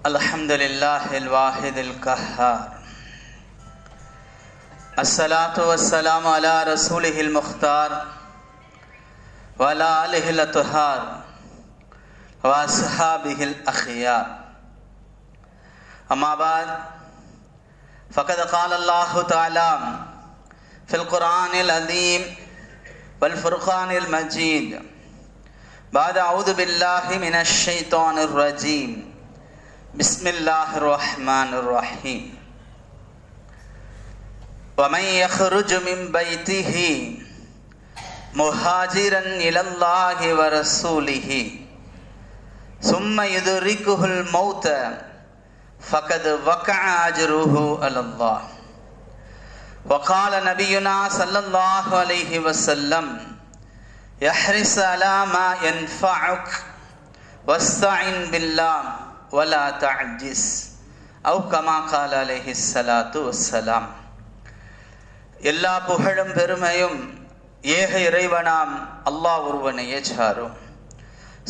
அல்ஹம்துலில்லாஹில் வாஹிதில் கஹ்ஹார். அஸ்ஸலாத்து வஸ்ஸலாமு அலா ரசூலிஹில் முக்தார் வ அலா ஆலிஹில் அத்ஹார் வ அஸ்ஹாபிஹில் அக்யார். அம்மா பஅத், ஃபகத் கால அல்லாஹு தஆலா ஃபில் குர்ஆனில் அதீம் வல் ஃபுர்கானில் மஜீத் بعد أعوذ بالله من الشيطان الرجيم بسم الله الرحمن الرحيم ومن يخرج من بيته مهاجرا إلى الله ورسوله ثم يدركه الموت فقد وقع أجره على الله. وقال نبينا صلى الله عليه وسلم يحرص على ما ينفعك واستعن بالله ولا تعجز أو كما قال عليه الصلاة والسلام. எல்லா புகழும் பெருமையும் ஏக இறைவனாம் அல்லாஹ் ஒருவனையே சாரும்.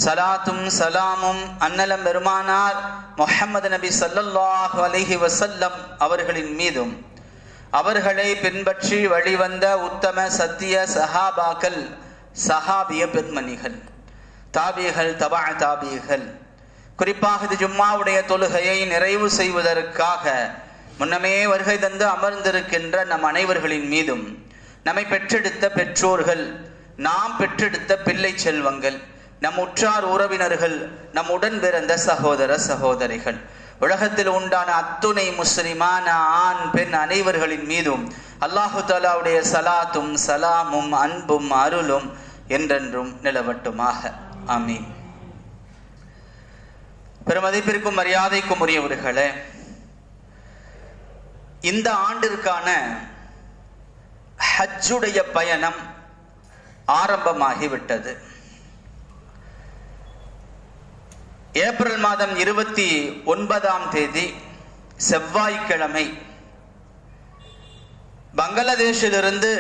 சலாத்தும் சலாமும் அன்னலம் பெருமானார் முஹம்மது நபி ஸல்லல்லாஹு அலைஹி வஸல்லம் அவர்களின் மீதும் அவர்களை பின்பற்றி வழிவந்த உத்தம சத்திய சஹாபாக்கள், சஹாபிய பெண்மணிகள், தாபிகள், தபா தாபிகள், குறிப்பாக இது ஜும்மாவுடைய தொழுகையை நிறைவு செய்வதற்காக முன்னமே வருகை தந்து அமர்ந்திருக்கின்ற நம் அனைவர்களின் மீதும், நம்மை பெற்றெடுத்த பெற்றோர்கள், நாம் பெற்றெடுத்த பிள்ளை செல்வங்கள், நம் உற்றார் உறவினர்கள், நம் உடன் பிறந்த சகோதர சகோதரிகள், உலகத்தில் உண்டான அத்துணை முஸ்லிமான ஆண் பெண் அனைவர்களின் மீதும் அல்லாஹு தஆலாவுடைய சலாத்தும் சலாமும் அன்பும் அருளும் என்றென்றும் நிலவட்டுமாக. ஆமீன். பெருமதிப்பிற்கும் மரியாதைக்கும் உரியவர்களே, இந்த ஆண்டிற்கான ஹஜ்ஜுடைய பயணம் ஆரம்பமாகிவிட்டது. ஏப்ரல் மாதம் 29ஆம் தேதி செவ்வாய்க்கிழமை பங்களாதேஷிலிருந்து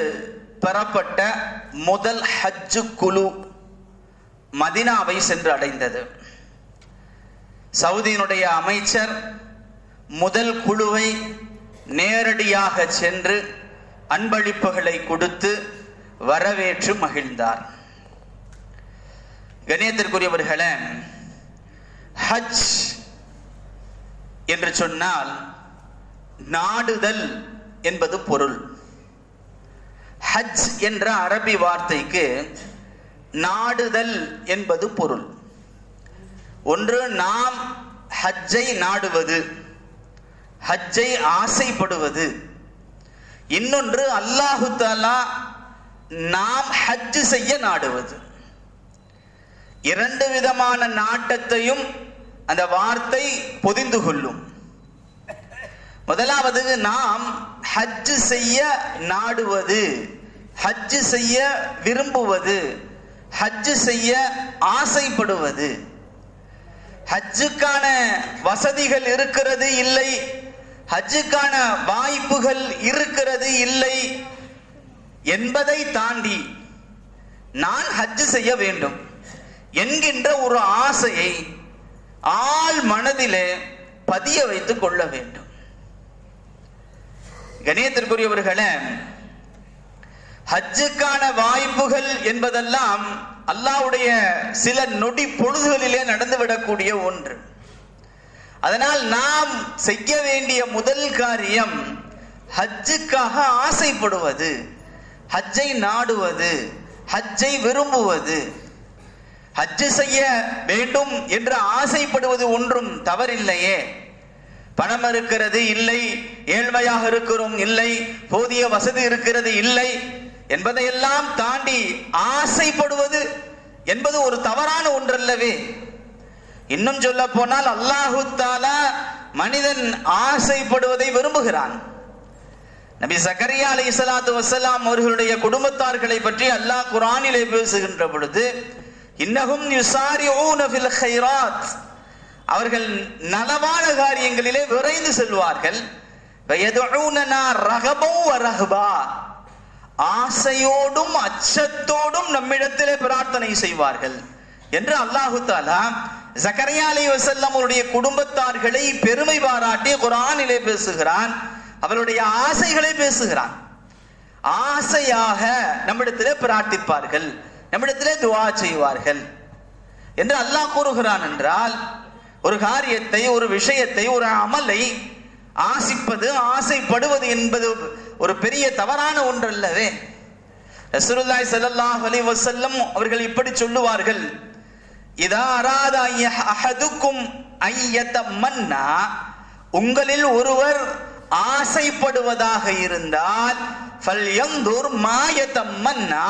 பெறப்பட்ட முதல் ஹஜ்ஜு குழு மதீனாவை சென்று அடைந்தது. சவுதியினுடைய அமைச்சர் முதல் குழுவை நேரடியாக சென்று அன்பளிப்புகளை கொடுத்து வரவேற்று மகிழ்ந்தார். கண்ணியத்திற்குரியவர்களே, ஹஜ் என்று சொன்னால் நாடுதல் என்பது பொருள். ஹஜ் என்ற அரபி வார்த்தைக்கு நாடுதல் என்பது பொருள். ஒன்று நாம் ஹஜ்ஜை நாடுவது, ஹஜ்ஜை ஆசைப்படுவது. இன்னொன்று அல்லாஹு தஆலா நாம் ஹஜ் செய்ய நாடுவது. இரண்டு விதமான நாட்டத்தையும் அந்த வார்த்தை பொதிந்து கொள்ளும். முதலாவது, நாம் ஹஜ் செய்ய நாடுவது, ஹஜ் செய்ய விரும்புவது, ஹஜ் செய்ய ஆசைப்படுவது. ஹஜ்ஜுக்கான வசதிகள் இருக்கிறது இல்லை, ஹஜ்ஜுக்கான வாய்ப்புகள் இருக்கிறது இல்லை என்பதை தாண்டி நான் ஹஜ் செய்ய வேண்டும் என்கின்ற ஒரு ஆசையை ஆள் மனதிலே பதிய வைத்துக் கொள்ள வேண்டும். கண்ணியத்திற்குரியவர்களே, ஹஜ்ஜுக்கான வாய்ப்புகள் என்பதெல்லாம் அல்லாஹ்வுடைய சில நொடி பொழுதுகளிலே நடந்துவிடக்கூடிய ஒன்று. அதனால் நாம் செய்ய வேண்டிய முதல் காரியம் ஹஜ்ஜுக்காக ஆசைப்படுவது, ஹஜ்ஜை நாடுவது, ஹஜ்ஜை விரும்புவது. ஹஜ் செய்ய வேண்டும் என்று ஆசைப்படுவது ஒன்றும் தவறில்லையே. பணம் இருக்கிறது இல்லை, ஏழ்மையாக இருக்கிறோம் இல்லை, போதிய வசதி இருக்கிறது இல்லை என்பதையெல்லாம் தாண்டி ஆசைப்படுவது என்பது ஒரு தவறான ஒன்றல்லவே. இன்னும் சொல்ல போனால் அல்லாஹு தஆலா மனிதன் ஆசைப்படுவதை விரும்புகிறான். நபி ஜக்கரியா அலைஹிஸ்ஸலாத்து வஸ்ஸலாம் அவர்களுடைய குடும்பத்தார்களை பற்றி அல்லாஹ் குர்ஆனிலே பேசுகின்ற பொழுது, இன்னஹும் யுசாரிஊன ஃபில் கைராத், அவர்கள் நலவான காரியங்களிலே விரைந்து செல்வார்கள். வயதுஊனனா ரகபா வ ரஹபா, ஆசையோடும் அச்சத்தோடும் நம்மிடத்திலே பிரார்த்தனை செய்வார்கள். என்று அல்லாஹு தஆலா ஜக்கரியா அலைஹிஸ்ஸலாம் அவருடைய குடும்பத்தார்களை பெருமை பாராட்டி குர்ஆனிலே பேசுகிறான். அவருடைய ஆசைகளை பேசுகிறான். ஆசையாக நம்மிடத்திலே பிரார்த்திப்பார்கள், நம்மிடத்திலே துஆ செய்வார்கள் என்று அல்லாஹ் கூறுகிறான். என்றால் ஒரு காரியத்தை, ஒரு விஷயத்தை, ஒரு அமலை ஆசிப்பது, ஆசைப்படுவது என்பது ஒரு பெரிய தவறான ஒன்றல்லவே. ரசூலுல்லாஹி ஸல்லல்லாஹு அலைஹி வஸல்லம் அவர்கள் இப்படி சொல்லுவார்கள், இதா அராத அஹதுக்கும் ஐயதமன்னா, உங்களில் ஒருவர் ஆசைப்படுவதாக இருந்தால் ஃபல்யன்துர் மா யதமன்னா,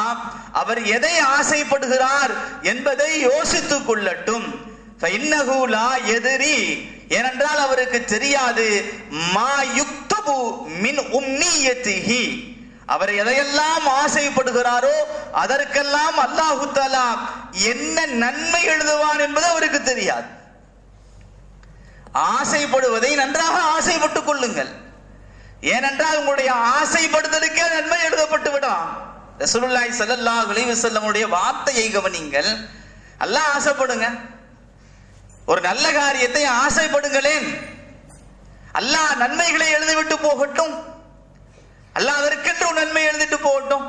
அவர் எதை ஆசைப்படுகிறார் என்பதை யோசித்துக் கொள்ளட்டும். ஃபஇன்னஹு லா யத்ரி, ஏனென்றால் அவருக்கு தெரியாது, மா யுக்தபு மின் உம்னியத்திஹி, அவர் எதையெல்லாம் ஆசைப்படுகிறாரோ அதற்கெல்லாம் அல்லாஹு தஆலா என்ன நன்மை எழுதுவான் என்பது அவருக்கு தெரியாது. ஆசைப்படுவதை நன்றாக ஆசைப்பட்டுக் கொள்ளுங்கள், ஏனென்றால் உங்களுடைய ஆசைப்படுதலுக்கே நன்மை எழுதப்பட்டு விடும். ரசூலுல்லாஹி ஸல்லல்லாஹு அலைஹி வஸல்லம் உடைய வார்த்தையை கவனிங்கள். அல்லாஹ் ஆசைப்படுங்க, ஒரு நல்ல காரியத்தை ஆசைப்படுங்களேன், அல்லாஹ் நன்மைகளை எழுதிவிட்டு போகட்டும், அல்லாஹ் அதற்கென்று நன்மை எழுதிட்டு போகட்டும்.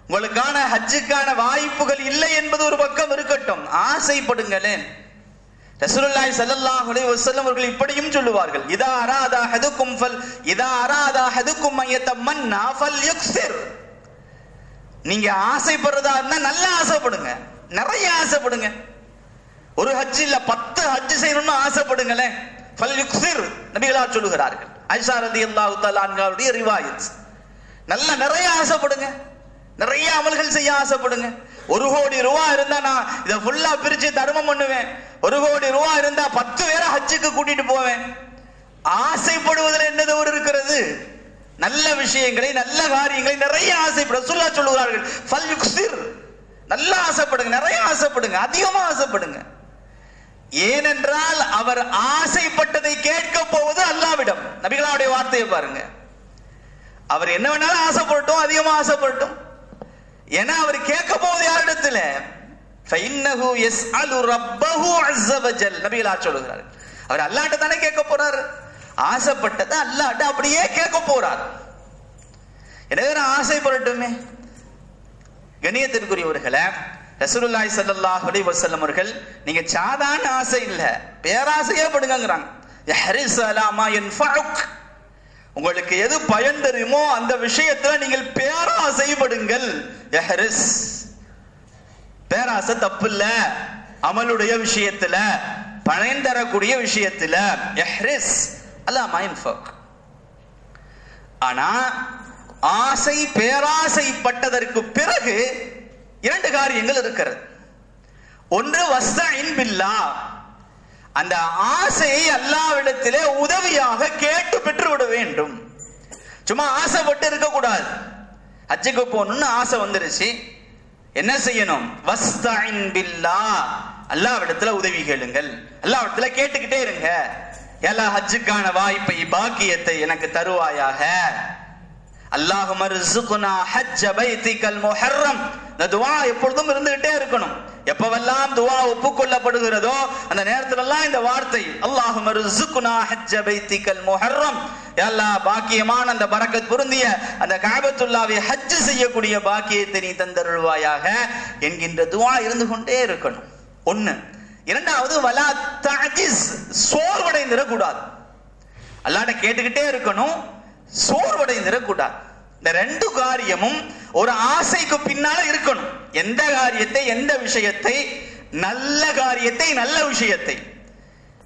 உங்களுக்கான ஹஜ்ஜுக்கான வாய்ப்புகள் இல்லை என்பது ஒரு பக்கம் இருக்கட்டும், ஆசைப்படுங்களேன். ரசூலுல்லாஹி ஸல்லல்லாஹு அலைஹி வஸல்லம் அவர்கள் இப்படியும் சொல்லுவார்கள், இதா அராதா அஹதுக்கும் யதமன்னா ஃபல்யுக்ஸிர், நீங்க ஆசைப்படுறதா இருந்தா நல்லா ஆசைப்படுங்க, நிறைய ஆசைப்படுங்க. ஒரு ஹஜ் இல்ல 10 ஹஜ் செய்யணும்னு ஆசைப்படுங்களேன். ஃபல்யுக்ஸிர் நபிகளார் சொல்லுகிறார்கள். ஆயிஷா ரலியல்லாஹு தஆலா அன்ஹாவுடைய ரிவாயத். நல்ல நிறைய ஆசைப்படுங்க, நிறைய அமல்கள் செய்ய ஆசைப்படுங்க. 1 கோடி ரூபாய் இருந்தா நான் இதை ஃபுல்லா பிரிச்சு தர்மம் பண்ணுவேன். 1 கோடி ரூபாய் இருந்தா 10 பேரை ஹஜ்ஜுக்கு கூட்டிட்டு போவேன். ஆசைப்படுவதில் என்ன தவறு இருக்கிறது? நல்ல விஷயங்களை, நல்ல காரியங்களை நிறைய ஆசைப்பட ரசூலுல்லாஹ் சொல்லுகிறார்கள். ஃபல்யுக்ஸிர், நல்ல ஆசைப்படுங்க, நிறைய ஆசைப்படுங்க, அதிகமா ஆசைப்படுங்க. ஏனென்றால் அவர் ஆசைப்பட்டதை கேட்க போவது அல்லாஹ்விடம். நபிகளாருடைய வார்த்தையை பாருங்க, அவர் என்ன வேணாலும் ஆசைப்படட்டும், அதிகமா ஆசைப்படட்டும், ஏன்னா அவர் கேட்க போவது யாரிடத்துல? ஃபஇன்னஹு யஸ்அலு ரப்பஹு அஸ்ஸ வஜல், நபிகளார் சொல்லுகிறார். அவர் அல்லாஹ்ட்ட தானே கேட்க போறார், ஆசைப்பட்டதை அல்லாஹ்ட்ட அப்படியே கேட்க போறார். எனவே ஆசைப்படட்டுமே. கண்ணியத்திற்குரியவர்களே, ரசூலுல்லாஹி ஸல்லல்லாஹு அலைஹி வஸல்லம் அவர்கள் நீங்க சாதாரண ஆசை இல்ல, பேராசையே படுங்கங்கறாங்க. யஹ்ரிஸ் அலா மா யன்ஃபஉக், உங்களுக்கு எது பயன் தெரியுமோ அந்த விஷயத்துல நீங்கள் பேராசைப்படுங்கள். யஹ்ரிஸ், பேராசை தப்பு இல்ல, அமலுடைய விஷயத்துல, பயன் தரக்கூடிய விஷயத்துல. யஹ்ரிஸ் அலா மா யன்ஃபஉக். ஆனா ஆசை, பேராசைப்பட்டதற்கு பிறகு 2 காரியங்கள் இருக்கிறது. ஒன்று வஸ்தஇன் பில்லாஹ், அந்த ஆசையை அல்லாஹ்விடத்திலே உதவியாக கேட்டு பெற்று விட வேண்டும். சும்மா ஆசைப்பட்டு இருக்க கூடாது. ஹஜ்ஜுக்கு போகணும்னு ஆசை வந்துருச்சு, என்ன செய்யணும்? வஸ்தஇன் பில்லாஹ், அல்லாஹ்விடத்துல உதவி கேளுங்கள், அல்லாஹ்விடத்துல கேட்டுக்கிட்டே இருங்க. எல்லா ஹஜ்ஜுக்கான வாய்ப்பை, பாக்கியத்தை எனக்கு தருவாயாக. அல்லாஹும்ம ர்ஸுக்னா ஹஜ்ஜ பைத்திகல் முஹர்ரம், இந்த துஆ எப்பொழுதும் இருந்துகிட்டே இருக்கணும். எப்பவெல்லாம் துஆ ஒப்புக்கொள்ளப்படுகிறதோ அந்த நேரத்துல எல்லாம் இந்த வார்த்தை, அல்லாஹும்ம ர்ஸுக்னா ஹஜ்ஜ பைத்திகல் முஹர்ரம், யா அல்லாஹ் பாக்கியமான அந்த பரக்கத் பொருந்திய அந்த கஅபத்துல்லாவை ஹஜ் செய்யக்கூடிய பாக்கியத்தை நீ தந்தருள்வாயாக என்கின்ற துஆ இருந்து கொண்டே இருக்கணும். ஒண்ணு. இரண்டாவது, வலா தஅஜிஸ், சோர்வடைந்திர கூடாது. அல்லாஹ்ட்ட கேட்டுக்கிட்டே இருக்கணும், சோர்வடைந்திர கூடாது. இந்த 2 காரியமும் ஒரு ஆசைக்கு பின்னால இருக்கணும். எந்த காரியத்தை, எந்த விஷயத்தை, நல்ல காரியத்தை, நல்ல விஷயத்தை.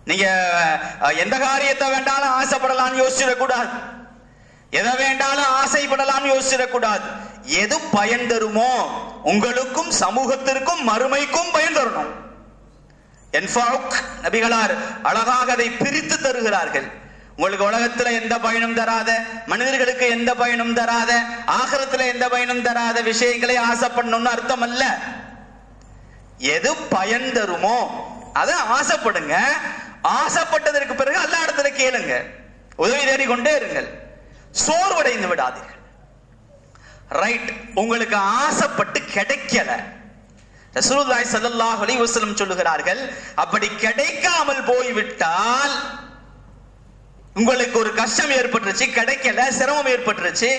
நீங்க எந்த காரியத்தை வேண்டாலும் ஆசைப்படலாம் யோசிச்சிடக்கூடாது, எதை வேண்டாலும் ஆசைப்படலாம் யோசிச்சிடக்கூடாது. எது பயன் தருமோ, உங்களுக்கும் சமூகத்திற்கும் மறுமைக்கும் பயன் தரணும். என்ஃபஉக், நபிகளார் அழகாக அதை பிரித்து தருகிறார்கள். உங்களுக்கு உலகத்துல எந்த பயனும் தராத, மனிதர்களுக்கு எந்த பயனும் தராத, ஆகிரத்துல எந்த பயனும் தராத விஷயங்களை ஆசைப்படணும்னு அர்த்தம் அல்ல. எது பயன் தருமோ அதை ஆசைப்படுங்க. ஆசைப்பட்டதற்கு பிறகு அல்லாஹ் இடத்துல கேளுங்க, உதவி தேடிக்கொண்டே இருங்கள், சோர்வடைந்து விடாதீர்கள். ரைட், உங்களுக்கு ஆசைப்பட்டு கிடைக்கல, ரசூலுல்லாஹி ஸல்லல்லாஹு அலைஹி வஸல்லம் சொல்லுகிறார்கள், அப்படி கிடைக்காமல் போய்விட்டால், உங்களுக்கு ஒரு கஷ்டம் ஏற்பட்டுருச்சு, கிடைக்கல, சிரமம் ஏற்பட்டுருச்சு,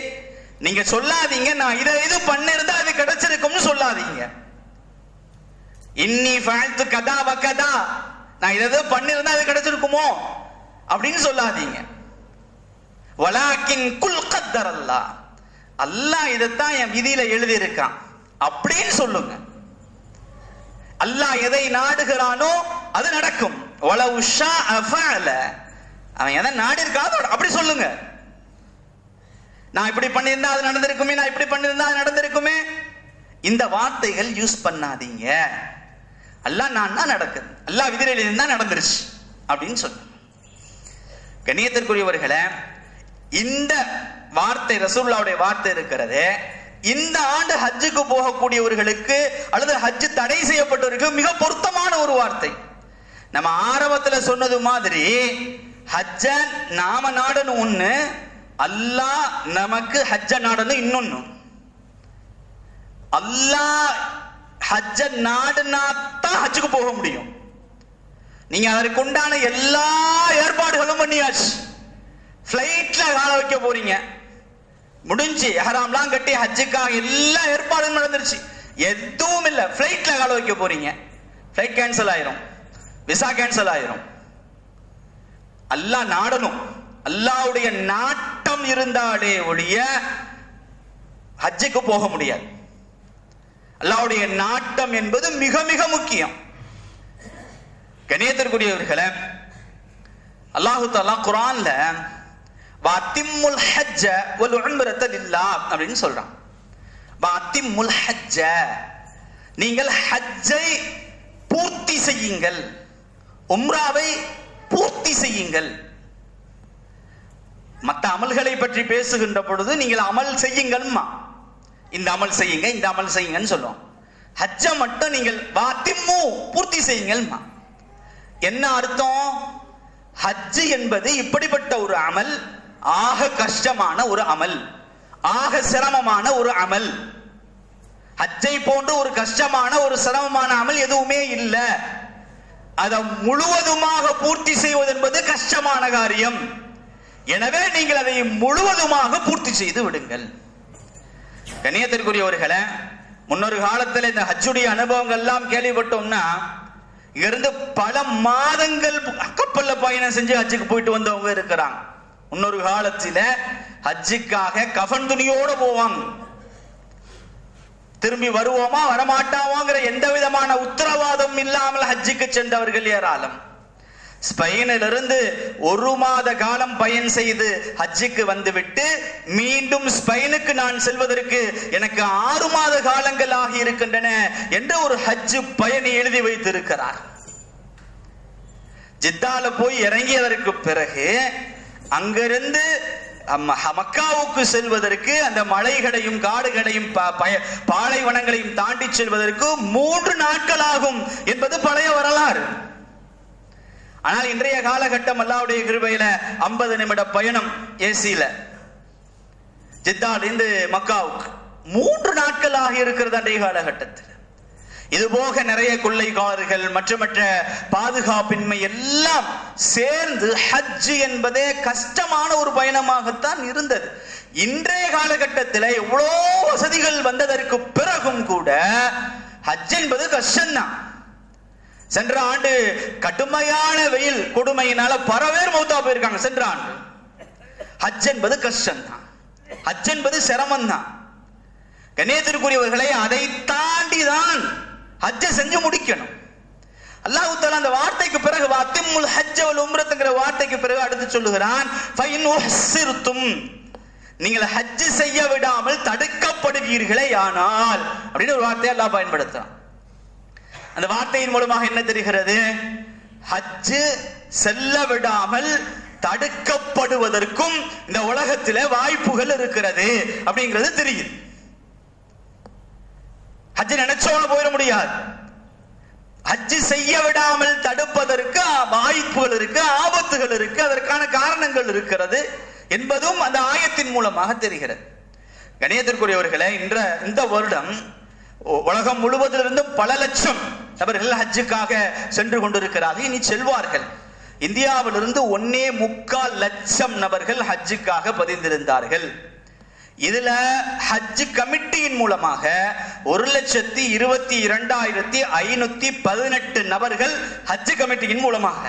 நீங்க சொல்லாதீங்க நான் இதை இது பண்ணிருந்தா அது கிடைச்சிருக்கும்னு சொல்லாதீங்க. இன்னி ஃபஅல்து கதா வ கதா, நான் இதை பண்ணிருந்தா அது கிடைச்சிருக்குமோ அப்படின்னு சொல்லாதீங்க. வலாக்கின் குல் கத்தரல்லாஹ், அல்லாஹ் இதைத்தான் என் விதியில எழுதி இருக்கான் அப்படின்னு சொல்லுங்க. அல்லாஹ் எதை நாடுகிறானோ அது நடக்கும். வலவு ஷாஅ ஃபஅல, அவன் எதை நாடி இருக்கானோ அப்படி சொல்லுங்க. நான் இப்படி பண்ணியிருந்தா அது நடந்திருக்குமே, நான் இப்படி பண்ணியிருந்தா அது நடந்திருக்குமே, இந்த வார்த்தைகள் யூஸ் பண்ணாதீங்க. அல்லாஹ் நான் தான் நடக்குது, அல்லாஹ் விதியில இருந்தா நடந்துருச்சு அப்படின்னு சொல்லுங்க. கண்ணியத்திற்குரியவர்களே, இந்த வார்த்தை ரசூலுல்லாஹ்வுடைய வார்த்தை இருக்கிறது, இந்த ஆண்டு ஹஜ்ஜுக்கு போகக்கூடியவர்களுக்கு அல்லது ஹஜ் தடை செய்யப்பட்டவர்களுக்கு மிக பொருத்தமான ஒரு வார்த்தை. நம்ம ஆரம்பத்துல சொன்னது மாதிரி ஹஜ்ஜ நாம நாடணும் ஒண்ணு, அல்லாஹ் நமக்கு ஹஜ்ஜ நாடணும் இன்னொன்னு. அல்லாஹ் ஹஜ்ஜ நாடுனாத்தான் ஹஜ்ஜுக்கு போக முடியும். நீங்க அதற்கு உண்டான எல்லா ஏற்பாடுகளும் பண்ணியாச்சு. பிளைட்ல கால வைக்க போறீங்க, முடிஞ்சு எஹ்ராம்லாம் கட்டி ஹஜ்ஜுக்காக எல்லா ஏற்பாடும் நடந்துருச்சு, எதுவும் இல்ல, பிளைட்ல கால வைக்க போறீங்க, பிளைட் கேன்சல் ஆயிரும், விசா கேன்சல் ஆயிரும். அல்லாஹ் நாடணும், அல்லாஹ்வுடைய நாட்டம் இருந்தாலே ஒழிய ஹஜ்ஜுக்கு போக முடியாது. அல்லாஹ்வுடைய நாட்டம் என்பது மிக மிக முக்கியம். கண்ணியத்திற்குரியவர்களே, அல்லாஹு தஆலா குர்ஆன்ல வஅத்திம்முல் ஹஜ்ஜ வல் உம்ரத லில்லாஹ் அப்படின்னு சொல்றான். வஅத்திம்முல் ஹஜ்ஜ, நீங்கள் ஹஜ்ஜை பூர்த்தி செய்யுங்கள், உம்ராவை பூர்த்தி செய்யுங்கள். மற்ற அமல்களை பற்றி பேசுகின்ற பொழுது நீங்கள் அமல் செய்யுங்கள்மா, இந்த அமல் செய்யுங்க இந்த அமல் செய்யுங்கன்னு சொல்லுவோம். ஹஜ்ஜ மட்டும் நீங்கள் வஅத்திம்மு பூர்த்தி செய்யுங்கள்மா. என்ன அர்த்தம்? ஹஜ் என்பது இப்படிப்பட்ட ஒரு அமல், ஆக கஷ்டமான ஒரு அமல், ஆக சிரமமான ஒரு அமல். ஹஜ்ஜை போன்ற ஒரு கஷ்டமான ஒரு சிரமமான அமல் எதுவுமே இல்லை. அதை முழுவதுமாக பூர்த்தி செய்வது என்பது கஷ்டமான காரியம். எனவே நீங்கள் அதை முழுவதுமாக பூர்த்தி செய்து விடுங்கள். கண்ணியத்திற்குரியவர்களே, முன்னொரு காலத்தில் இந்த ஹஜ்ஜுடைய அனுபவங்கள் எல்லாம் கேள்விப்பட்டோம்னா, இங்கிருந்து பல மாதங்கள் கப்பல்ல பயணம் செஞ்சு ஹஜ்ஜுக்கு போயிட்டு வந்தவங்க இருக்கிறாங்க. முன்னொரு காலத்துல ஹஜ்ஜுக்காக கஃன் துணியோட போவாங்க. திரும்பி வருவோமா வரமாட்டாவாங்கிற எந்த விதமான உத்தரவாதம் இல்லாமல் ஹஜ்ஜுக்கு சென்றவர்கள் ஏராளம். ஸ்பெயினிலிருந்து 1 மாத காலம் பயன் செய்து ஹஜ்ஜுக்கு வந்துவிட்டு மீண்டும் ஸ்பெயினுக்கு நான் செல்வதற்கு எனக்கு 6 மாத காலங்கள் ஆகி இருக்கின்றன என்று ஒரு ஹஜ் பயணி எழுதி வைத்திருக்கிறார். ஜித்தால போய் இறங்கியதற்கு பிறகு அங்கிருந்து மக்காவுக்கு செல்வதற்கு அந்த மலைகளையும் காடுகளையும் பாலைவனங்களையும் தாண்டி செல்வதற்கு 3 நாட்கள் ஆகும் என்பது பழைய வரலாறு. ஆனால் இன்றைய காலகட்டம் அல்லாஹ்வுடைய கிருபையில 50 நிமிட பயணம் ஏசியில ஜித்தால இருந்து மக்காவுக்கு 3 நாட்கள் ஆகி இருக்கிறது அன்றைய காலகட்டத்தில். இது போக நிறைய கொள்ளைக்காரர்கள் மற்ற பாதுகாப்பின்மை எல்லாம் சேர்ந்து ஹஜ் என்பதே கஷ்டமான ஒரு பயணமாகத்தான் இருந்தது. இன்றைய காலகட்டத்தில் எவ்வளோ வசதிகள் வந்ததற்கு பிறகும் கூட ஹஜ் என்பது கஷ்டம்தான். சென்ற ஆண்டு கடுமையான வெயில் கொடுமையினால பல பேர் மௌத்தா போயிருக்காங்க. சென்ற ஆண்டு ஹஜ் என்பது கஷ்டம் தான், ஹஜ் என்பது சிரமம் தான். கண்ணியத்திற்குரியவர்களை, அதை தாண்டிதான் ஹஜ்ஜை செஞ்சு முடிக்கணும். அல்லாஹ் தஆலா அந்த வார்த்தைக்கு பிறகு வஅத்திம்முல் ஹஜ்ஜ வல் உம்ரத்ங்கிற வார்த்தைக்கு பிறகு அடுத்து சொல்லுகிறான், ஃபஇன் உஹ்சிர்தும், நீங்கள் ஹஜ் செய்ய விடாமல் தடுக்கப்படுவீர்களே ஆனால் அப்படின்னு ஒரு வார்த்தையை அல்லாஹ் பயன்படுத்துறான். அந்த வார்த்தையின் மூலமாக என்ன தெரிகிறது? ஹஜ் செல்ல விடாமல் தடுக்கப்படுவதற்கும் இந்த உலகத்திலே வாய்ப்புகள் இருக்கிறது அப்படிங்கிறது தெரியுது. ஹஜ் நினைச்சோட போயிட முடியாது. ஹஜ் செய்ய விடாமல் தடுப்பதற்கு வாய்ப்புகள் இருக்கு, ஆபத்துகள் இருக்கு, அதற்கான காரணங்கள் இருக்கிறது என்பதும் அந்த ஆயத்தின் மூலமாக தெரிகிறது. கணியத்திற்குரியவர்களே, இந்த வருடம் உலகம் முழுவதிலிருந்தும் பல லட்சம் நபர்கள் ஹஜ்ஜுக்காக சென்று கொண்டிருக்கிறார்கள், இனி செல்வார்கள். இந்தியாவிலிருந்து 1.25 லட்சம் நபர்கள் ஹஜ்ஜுக்காக பதிந்திருந்தார்கள். இதுல ஹஜ் கமிட்டியின் மூலமாக 1,22,518 நபர்கள் ஹஜ் கமிட்டியின் மூலமாக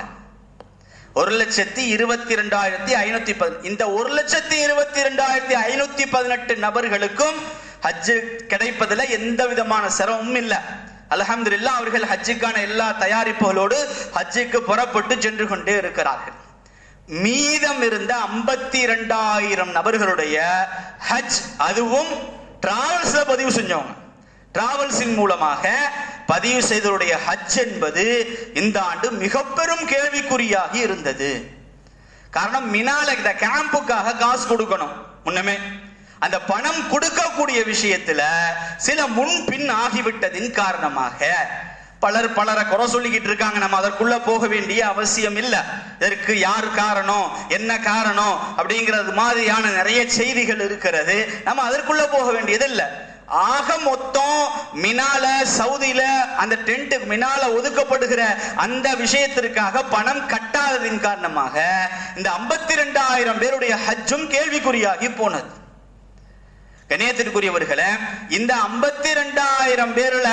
1,22,518 இந்த 1,22,518 நபர்களுக்கும் ஹஜ் கிடைப்பதில் எந்த விதமான சிரமமும் இல்லை. அல்ஹம்துலில்லாஹ் அவர்கள் ஹஜ்ஜுக்கான எல்லா தயாரிப்புகளோடு ஹஜ்ஜுக்கு புறப்பட்டு சென்று கொண்டே இருக்கிறார்கள். மீதம் இருந்த 52,000 நபர்களுடைய ஹஜ், அதுவும் டிராவல்ஸ்ல பதிவு செஞ்சவங்க, டிராவல்ஸின் மூலமாக பதிவு செய்தவருடைய ஹஜ் என்பது இந்த ஆண்டு மிக பெரும் கேள்விக்குறியாகி இருந்தது. காரணம், மினால இந்த கேம்புக்காக காசு கொடுக்கணும். முன்னமே அந்த பணம் கொடுக்கக்கூடிய விஷயத்துல சில முன்பின் ஆகிவிட்டதின் காரணமாக பலரை குறை சொல்லிக்கிட்டு இருக்காங்க. நம்ம அதற்குள்ள போக வேண்டிய அவசியம் இல்லை. இதற்கு யார் காரணம், என்ன காரணம் அப்படிங்கிறது மாதிரியான நிறைய செய்திகள் இருக்கிறது. நம்ம அதற்குள்ள போக வேண்டியது இல்லை. ஆக மொத்தம் மினால, சவுதியில அந்த டென்ட் மினால ஒதுக்கப்படுகிற அந்த விஷயத்திற்காக பணம் கட்டாததின் காரணமாக இந்த 52,000 பேருடைய ஹஜ்ஜும் கேள்விக்குறியாகி போனது. கண்ணியத்திற்குரியவர்களே, இந்த 52,000 பேர்ல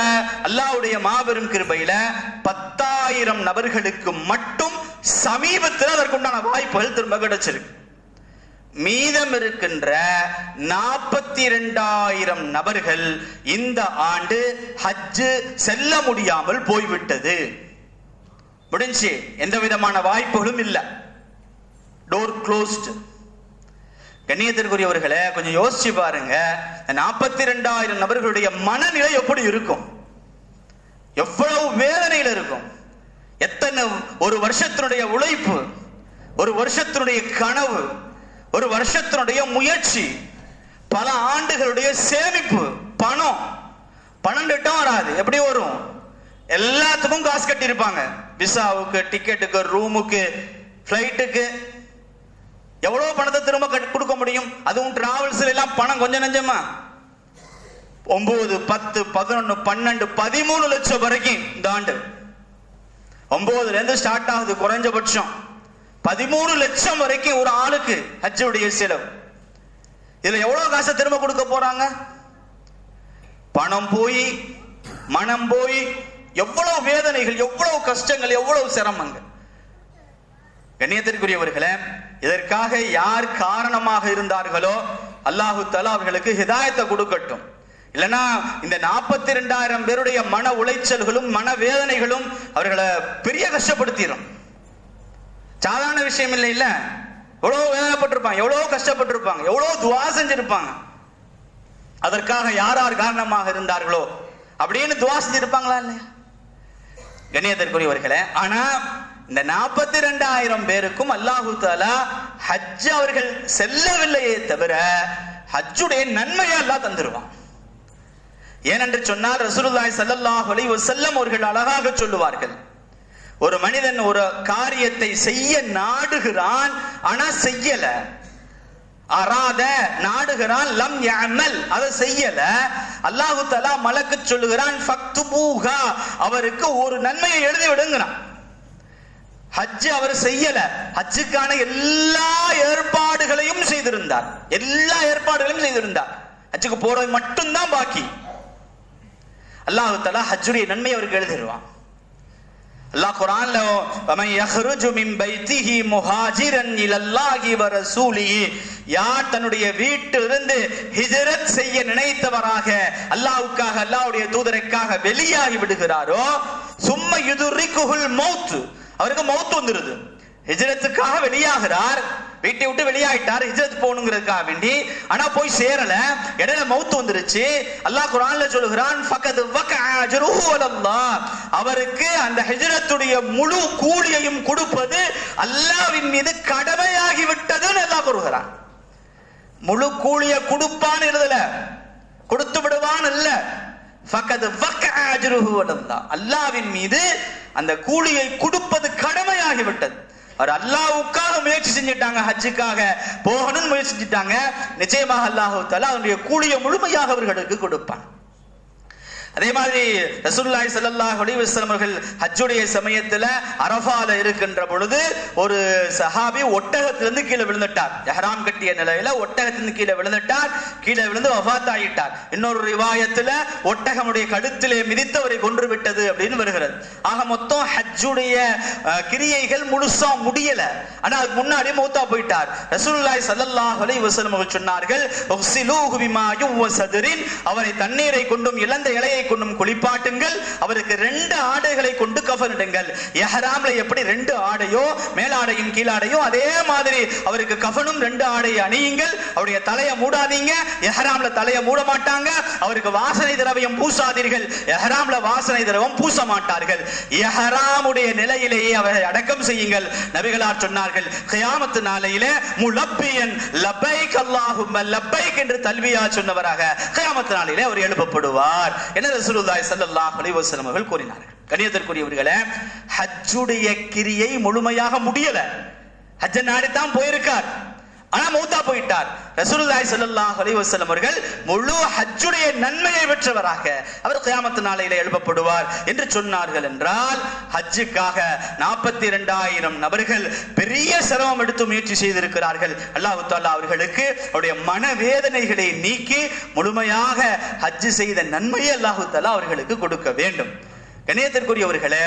அல்லாஹ்வுடைய மாபெரும் கிருபையில 10,000 நபர்களுக்கு மட்டும் சமீபத்தில் அதற்குண்டான வாய்ப்புகள் திரும்ப கிடைச்சிருக்கு. மீதம் இருக்கின்ற 42,000 நபர்கள் இந்த ஆண்டு ஹஜ் செல்ல முடியாமல் போய்விட்டது. முடிஞ்சு, எந்த விதமான வாய்ப்புகளும் இல்லை. Door closed. கண்ணியத்திற்குரியவர்களே, கொஞ்சம் யோசிச்சு பாருங்க, 42,000 நபர்களுடைய மனநிலை எப்படி இருக்கும், எவ்வளவு வேதனையில் இருக்கும். எத்தனை ஒரு வருஷத்தினுடைய உழைப்பு, ஒரு வருஷத்தினுடைய கனவு, ஒரு வருஷத்தினுடைய முயற்சி, பல ஆண்டுகளுடைய சேமிப்பு, பணம் கிட்ட வராது. எப்படி வரும்? எல்லாத்துக்கும் காசு கட்டி இருப்பாங்க. விசாவுக்கு, டிக்கெட்டுக்கு, ரூமுக்கு, பிளைட்டுக்கு. எவ்வளவு பணத்தை திரும்ப கொடுக்க முடியும்? அதுவும் டிராவல்ஸ் எல்லாம் பணம் கொஞ்சம் நஞ்சமா 9, 10, 11, 12, 13 லட்சம் வரைக்கும் இந்த ஆண்டு 9ல இருந்து ஸ்டார்ட் ஆகுது. குறைஞ்சபட்சம் 13 லட்சம் வரைக்கும் ஒரு ஆளுக்கு ஹஜ்ஜுடைய செலவு. இதுல எவ்வளவு காசை திரும்ப கொடுக்க போறாங்க? பணம் போய், மனம் போய், எவ்வளவு வேதனைகள், எவ்வளவு கஷ்டங்கள், எவ்வளவு சிரமங்கள். கண்ணியத்திற்குரியவர்களே, இதற்காக யார் காரணமாக இருந்தார்களோ அல்லாஹு தஆலா அவர்களுக்கு ஹிதாயத்தை கொடுக்கட்டும். இல்லைன்னா இந்த 42,000 பேருடைய மன உளைச்சல்களும் மன வேதனைகளும் அவர்களை பெரிய கஷ்டப்படுத்திடும். சாதாரண விஷயம் இல்லை. இல்ல, எவ்வளவு வேதனைப்பட்டிருப்பாங்க, எவ்வளவு கஷ்டப்பட்டிருப்பாங்க, எவ்வளவு துவா செஞ்சிருப்பாங்க. அதற்காக யார் காரணமாக இருந்தார்களோ அப்படின்னு துவா செஞ்சிருப்பாங்களா இல்லையா? கண்ணியத்திற்குரியவர்களே, ஆனா இந்த 42,000 பேருக்கும் அல்லாஹு தஆலா ஹஜ் அவர்கள் செல்லவில்லையே தவிர ஹஜ்ஜுடைய நன்மையை அல்லாஹ் தந்துருவான். ஏனென்று சொன்னால் ரசூலுல்லாஹி ஸல்லல்லாஹு அலைஹி வஸல்லம் அவர்கள் அழகாக சொல்லுவார்கள், ஒரு மனிதன் ஒரு காரியத்தை செய்ய நாடுகிறான், ஆனா செய்யல. அராத நாடுகிறான், லம் யஅமல், அதை செய்யல. அல்லாஹு தஆலா மலக்கு சொல்லுகிறான், ஃபக்துபூஹா, அவருக்கு ஒரு நன்மையை எழுதி விடுங்கறான். ஹஜ் அவர் செய்யல, ஹஜ்ஜுக்கான எல்லா ஏற்பாடுகளையும் செய்திருந்தார், ஹஜ்ஜுக்கு போறது மட்டும்தான் பாக்கி. அல்லாஹ் தஆலா ஹஜ்ஜுடைய நன்மை அவருக்கு எழுதிடுவான். அல்லாஹ் குர்ஆன்ல வமன் யஹ்ருஜு மின் பைத்திஹி முஹாஜிரன் இலல்லாஹி வ ரசூலிஹி, யார் தன்னுடைய வீட்டிலிருந்து ஹிஜ்ரத் செய்ய நினைத்தவராக அல்லாஹ்வுக்காக, அல்லாஹ்வுடைய தூதருக்காக வெளியாகி விடுகிறாரோ, சும்ம யுதுரிகுல் மௌத், அவருக்கு மௌத் வந்துருது. ஹிஜ்ரத்துக்காக வெளியாகிறார், வீட்டை விட்டு வெளியாயிட்டார் ஹிஜ்ரத் போகணுங்கிறதுக்காக வேண்டி, ஆனா போய் சேரல, இடையில மௌத் வந்துருச்சு. அல்லாஹ் குர்ஆன்ல சொல்லுகிறான், ஃபகத் வகஅ அஜ்ருஹு அலல்லாஹ், அவருக்கு அந்த ஹிஜ்ரத்துடைய முழு கூலியையும் கொடுப்பது அல்லாஹ்வின் மீது கடமையாகி விட்டதுன்னு அல்லாஹ் கூறுகிறான். முழு கூலியை கொடுப்பான்னு எழுதல, கொடுத்து விடுவான் இல்ல, ஃபகத் வகஅ அஜ்ருஹு அலல்லாஹ், அல்லாஹ்வின் மீது அந்த கூலியை கொடுப்பது கடமையாகி விட்டது. அவர் அல்லாஹ்வுக்காக முயற்சி செஞ்சிட்டாங்க, ஹஜ்ஜுக்காக போகணும்னு முயற்சி செஞ்சிட்டாங்க. நிச்சயமாக அல்லாஹ் தஆலா அவருடைய கூலியை முழுமையாக அவர்களுக்கு கொடுப்பான். அதே மாதிரி ரசூலுல்லாஹி ஸல்லல்லாஹு அலைஹி வஸல்லம் அவர்கள் ஹஜ்ஜுடைய சமயத்துல அரஃபால இருக்கின்ற பொழுது ஒரு சஹாபி ஒட்டகத்திலிருந்து கீழே விழுந்துட்டார். இஹ்ராம் கட்டிய நிலையில ஒட்டகத்திலிருந்து கீழே விழுந்துட்டார். கீழே விழுந்து வஃபாத் ஆயிட்டார். இன்னொரு ரிவாயத்துல ஒட்டகமுடைய கழுத்திலே மிதித்தவரை கொன்று விட்டது அப்படின்னு வருகிறது. ஆக மொத்தம் ஹஜ்ஜுடைய கிரியைகள் முழுசா முடியல. ஆனா அதுக்கு முன்னாடி மௌத்தா போயிட்டார். ரசூலுல்லாஹி ஸல்லல்லாஹு அலைஹி வஸல்லம் அவர்கள் சொன்னார்கள், உக்ஸிலூஹு பிமா யுவஸதரின், அவரை தண்ணீரை கொண்டும் இளந்த இலையை கொண்டும் குளிப்பாட்டுங்கள், அவருக்கு 2 ஆடைகளை கொண்டு கஃனிடுங்கள். இஹ்ராம்ல எப்படி 2 ஆடையோ மேலாடையும் கீழாடையோ அதே மாதிரி அவருக்கு கஃனும் 2 ஆடையை அணியுங்கள். அவருடைய தலையை மூடாதீங்க. இஹ்ராம்ல தலையை மூட மாட்டாங்க. அவருக்கு வாசனை திரவியம் பூசாதீர்கள். இஹ்ராம்ல வாசனை திரவியம் பூச மாட்டார்கள். இஹ்ராமுடைய நிலையிலேயே அவரை அடக்கம் செய்யுங்கள். நபிகளார் சொன்னார்கள், கியாமத் நாளையிலே முலப்பியன் லப்பைக் அல்லாஹும்ம லப்பைக் என்று தல்வியா சொன்னவராக கியாமத் நாளையிலே அவர் எழுப்பப்படுவார் என ரசூலுல்லாஹி ஸல்லல்லாஹு அலைஹி வஸல்லம் அவர்கள் கூறினார்கள். கண்ணியத்திற்குரியவர்களே, ஹஜ்ஜுடைய கிரியை முழுமையாக முடியல. ஹஜ்ஜ நாடித்தான் போயிருக்கார், ஆனா மௌத்தா போயிட்டார். ரசூலுல்லாஹி ஸல்லல்லாஹு அலைஹி வஸல்லம் அவர்கள் முழு ஹஜ்ஜுடைய நன்மையை பெற்றவராக அவர் கியாமத் நாளையிலே எழுப்பப்படுவார் என்று சொன்னார்கள். என்றால் ஹஜ்ஜுக்காக 42,000 நபர்கள் பெரிய சிரமம் எடுத்து முயற்சி செய்திருக்கிறார்கள். அல்லாஹ் தஆலா அவர்களுக்கு அவருடைய மனவேதனைகளை நீக்கி முழுமையாக ஹஜ்ஜு செய்த நன்மையை அல்லாஹ் தஆலா அவர்களுக்கு கொடுக்க வேண்டும். கண்ணியத்திற்குரியவர்களே,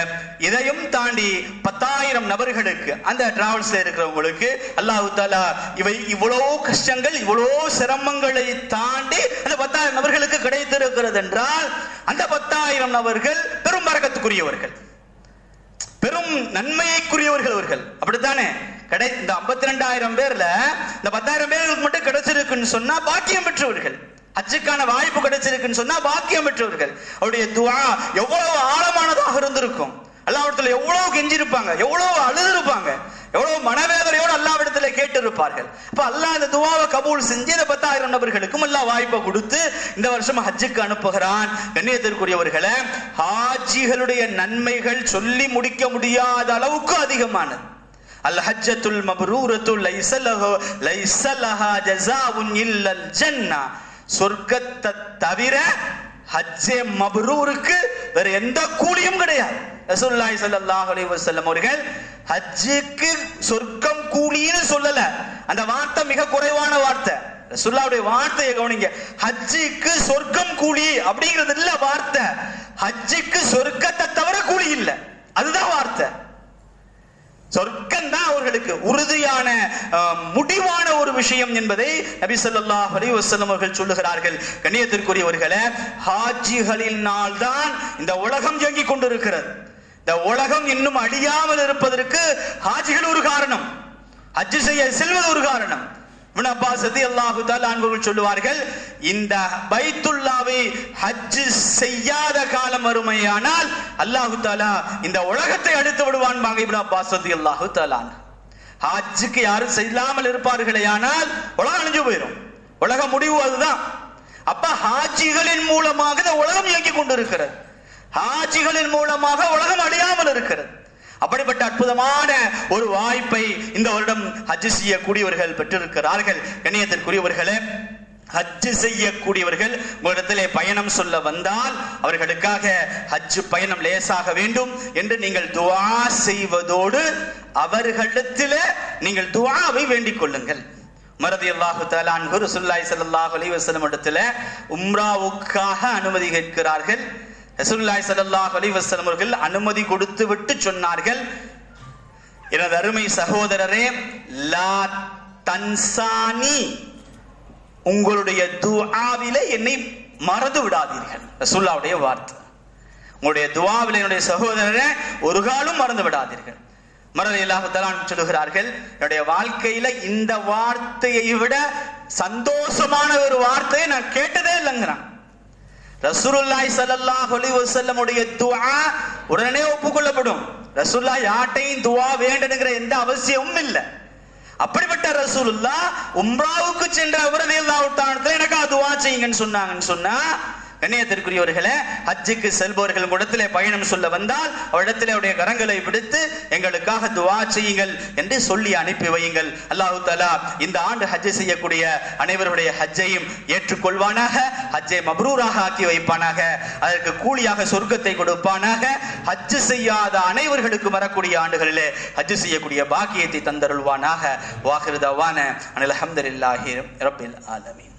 இதையும் தாண்டி 10,000 நபர்களுக்கு அந்த டிராவல்ஸ்ல இருக்கிறவங்களுக்கு அல்லாஹ் தஆலா இவ்வளவு கஷ்டங்கள் இவ்வளவு சிரமங்களை தாண்டி அந்த 10,000 நபர்களுக்கு கிடைத்திருக்கிறது என்றால் அந்த 10,000 நபர்கள் பெரும் பரக்கத்துக்குரியவர்கள், பெரும் நன்மைக்குரியவர்கள். அவர்கள் அப்படித்தானே? இந்த 52,000 பேர்ல இந்த 10,000 பேர்களுக்கு மட்டும் கிடைச்சிருக்குன்னு சொன்னா பாக்கியம் பெற்றவர்கள். ஹஜ்ஜுக்கான வாய்ப்பு கிடைச்சிருக்குன்னு சொன்னா பாக்கியம் பெற்றவர்கள். அவருடைய துஆ எவ்வளவு ஆழமானதாக இருந்திருக்கும். அல்லாஹ்விடத்துல எவ்வளவு கெஞ்சிருப்பாங்க, எவ்வளவு அழுதுருப்பாங்க, எவ்வளவு மனவேதனையோடு அல்லாஹ்விடத்துல கேட்டு இருப்பார்கள். அப்ப அல்லாஹ் இந்த துஆவை கபூல் செஞ்சு இந்த 10,000 நபர்களுக்கும் அல்லாஹ் வாய்ப்பை கொடுத்து இந்த வருஷம் ஹஜ்ஜுக்கு அனுப்புகிறான். கண்ணியத்திற்குரியவர்களே, ஹாஜிகளுடைய நன்மைகள் சொல்லி முடிக்க முடியாத அளவுக்கு அதிகமானது. அல் ஹஜ்ஜத்துல் மப்ரூரத்து லைஸ லஹா ஜஸாஉன் இல்லல் ஜன்னah, சொர்க்கத்தை தவிர ஹஜ்ஜே மப்ரூருக்கு வேற எந்த கூலியும் கிடையாது. ரசூலுல்லாஹி ஸல்லல்லாஹு அலைஹி வஸல்லம் அவர்கள் ஹஜ்ஜுக்கு சொர்க்கம் கூலின்னு சொல்லல. அந்த வார்த்தை மிக குறைவான வார்த்தை. ரசூலுல்லாஹ்வுடைய வார்த்தையை கவனிங்க. ஹஜ்ஜுக்கு சொர்க்கம் கூலி அப்படிங்கிறது இல்ல வார்த்தை. ஹஜ்ஜுக்கு சொர்க்கத்தை தவிர கூலி இல்ல, அதுதான் வார்த்தை. சொர்க்கம் தான் அவர்களுக்கு உறுதியான முடிவான ஒரு விஷயம் என்பதை நபி ஸல்லல்லாஹு அலைஹி வஸல்லம் அவர்கள் சொல்லுகிறார்கள். கண்ணியத்திற்குரியவர்களே, ஹாஜிகளினால் தான் இந்த உலகம் இயங்கிக் கொண்டிருக்கிறது. இந்த உலகம் இன்னும் அழியாமல் இருப்பதற்கு ஹாஜிகள் ஒரு காரணம், ஹஜ் செய்ய செல்வது ஒரு காரணம். இப்னு அப்பாஸ் ரலியல்லாஹு தஆலா அன்ஹு சொல்லுவார்கள், இந்த பைத்துல்லாவை ஹஜ் செய்யாத காலம் வறுமையானால் அல்லாஹ் தஆலா இந்த உலகத்தை அழித்து விடுவான். இப்னு அப்பாஸ் ரலியல்லாஹு தஆலா ஹஜ்ஜுக்கு யாரும் செய்யாமல் இருப்பார்களே ஆனால் உலகம் அழிஞ்சு போயிடும். உலக முடிவு அதுதான். அப்ப ஹாஜிகளின் மூலமாக இந்த உலகம் இயங்கிக் கொண்டிருக்கிறது. ஹாஜிகளின் மூலமாக உலகம் அழியாமல் இருக்கிறது. அப்படிப்பட்ட அற்புதமான ஒரு வாய்ப்பை இந்த வருடம் ஹஜ் செய்யக்கூடியவர்கள் பெற்றிருக்கிறார்கள். கண்ணியத்திற்குரியவர்களே, ஹஜ் செய்யக்கூடியவர்கள் உங்களிடத்திலே பயணம் சொல்ல வந்தால் அவர்களுக்காக ஹஜ் பயணம் லேசாக வேண்டும் என்று நீங்கள் துஆ செய்வதோடு அவர்களிடத்திலே நீங்கள் துஆவை வேண்டிக் கொள்ளுங்கள். உமர் ரலியல்லாஹு தஆலா அன்ஹு ரசூலுல்லாஹி ஸல்லல்லாஹு அலைஹி வஸல்லம் இடத்திலே உம்ராவுக்காக அனுமதி கேட்கிறார்கள். ரசூலுல்லாஹி ஸல்லல்லாஹு அலைஹி வஸல்லம் அவர்கள் அனுமதி கொடுத்து விட்டு சொன்னார்கள், எனது அருமை சகோதரரே, லா தன்சானி, உங்களுடைய துஆவிலே என்னை மறந்து விடாதீர்கள். ரசூலுல்லாஹ்வுடைய வார்த்தை. உங்களுடைய துஆவிலே என்னுடைய சகோதரரே ஒரு காலம் மறந்து விடாதீர்கள். உமர் ரலியல்லாஹு தஆலா சொல்லுகிறார்கள், என்னுடைய வாழ்க்கையில இந்த வார்த்தையை விட சந்தோஷமான ஒரு வார்த்தையை நான் கேட்டதே இல்லைங்கிறான். ரசூலுல்லாஹி ஸல்லல்லாஹு அலைஹி வஸல்லம் உடைய துஆ உடனே ஒப்புக்கொள்ளப்படும். ரசூலுல்லாஹ் யார்ட்டையும் துஆ வேண்டும்ங்கிற எந்த அவசியமும் இல்லை. அப்படிப்பட்ட ரசூலுல்லாஹ் உம்ராவுக்கு சென்ற அவர் ரலியல்லாஹு தஆலா எனக்கு துஆ செய்யுங்கன்னு சொன்னாங்கன்னு சொன்னா, கண்ணியத்திற்குரியவர்களே, ஹஜ்ஜுக்கு செல்பவர்கள் இடத்திலே பயணம் சொல்ல வந்தால் அவரிடத்திலே அவருடைய கரங்களை பிடித்து எங்களுக்காக துஆ செய்யுங்கள் என்று சொல்லி அனுப்பி வையுங்கள். அல்லாஹ் தஆலா இந்த ஆண்டு ஹஜ் செய்யக்கூடிய அனைவருடைய ஹஜ்ஜையும் ஏற்றுக்கொள்வானாக, ஹஜ்ஜை மப்ரூராக ஆக்கி வைப்பானாக, அதற்கு கூலியாக சொர்க்கத்தை கொடுப்பானாக. ஹஜ் செய்யாத அனைவர்களுக்கு வரக்கூடிய ஆண்டுகளிலே ஹஜ் செய்யக்கூடிய பாக்கியத்தை தந்தருள்வானாக. வாஹிரு தவான அனில் ஹம்துலில்லாஹி ரப்பில் ஆலமீன்.